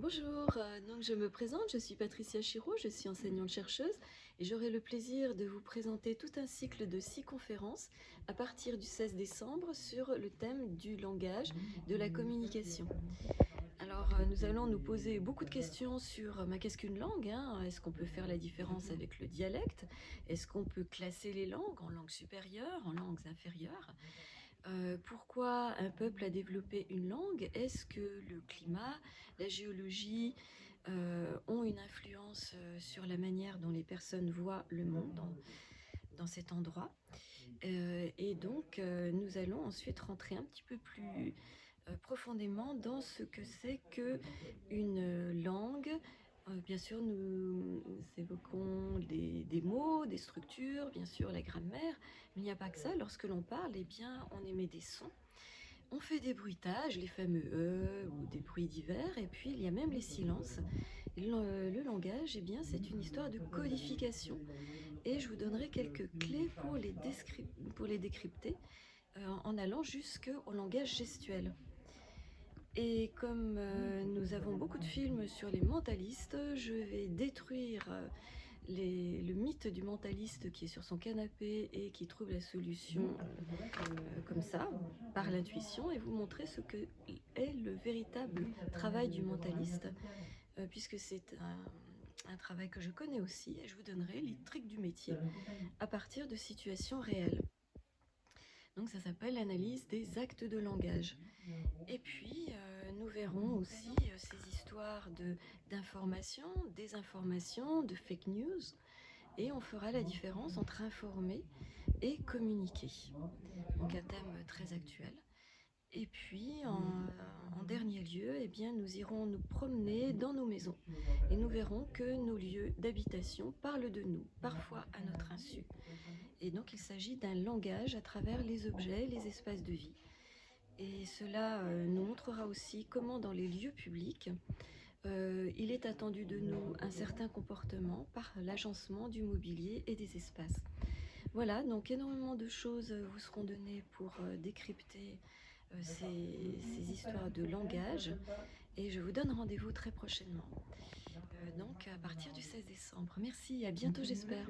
Bonjour, donc je me présente, je suis Patricia Chiraud, je suis enseignante-chercheuse et j'aurai le plaisir de vous présenter tout un cycle de 6 conférences à partir du 16 décembre sur le thème du langage, de la communication. Alors, nous allons nous poser beaucoup de questions sur mais qu'est-ce qu'une langue, hein? Est-ce qu'on peut faire la différence avec le dialecte? Est-ce qu'on peut classer les langues en langues supérieures, en langues inférieures? Pourquoi un peuple a développé une langue? Est-ce que le climat, la géologie, ont une influence, sur la manière dont les personnes voient le monde dans cet endroit? Et donc, nous allons ensuite rentrer un petit peu plus, profondément dans ce que c'est qu'une langue. Bien sûr, nous évoquons des mots, des structures, bien sûr la grammaire, mais il n'y a pas que ça. Lorsque l'on parle, eh bien, on émet des sons, on fait des bruitages, les fameux ou des bruits divers, et puis il y a même les silences. Le langage, eh bien, c'est une histoire de codification, et je vous donnerai quelques clés pour les décrypter, en allant jusqu'au langage gestuel. Et comme nous avons beaucoup de films sur les mentalistes, je vais détruire le mythe du mentaliste qui est sur son canapé et qui trouve la solution comme ça, par l'intuition, et vous montrer ce que est le véritable travail du mentaliste, puisque c'est un travail que je connais aussi, et je vous donnerai les tricks du métier à partir de situations réelles. Donc ça s'appelle l'analyse des actes de langage. Et puis, nous verrons aussi ces histoires d'information, désinformation, de fake news, et on fera la différence entre informer et communiquer. Donc un thème très actuel. Et puis, en dernier lieu, eh bien, nous irons nous promener dans nos maisons et nous verrons que nos lieux d'habitation parlent de nous, parfois à notre insu. Et donc, il s'agit d'un langage à travers les objets, les espaces de vie. Et cela nous montrera aussi comment dans les lieux publics, il est attendu de nous un certain comportement par l'agencement du mobilier et des espaces. Voilà, donc énormément de choses vous seront données pour décrypter ces histoires de langage, et je vous donne rendez-vous très prochainement. Donc à partir du 16 décembre. Merci, à bientôt j'espère.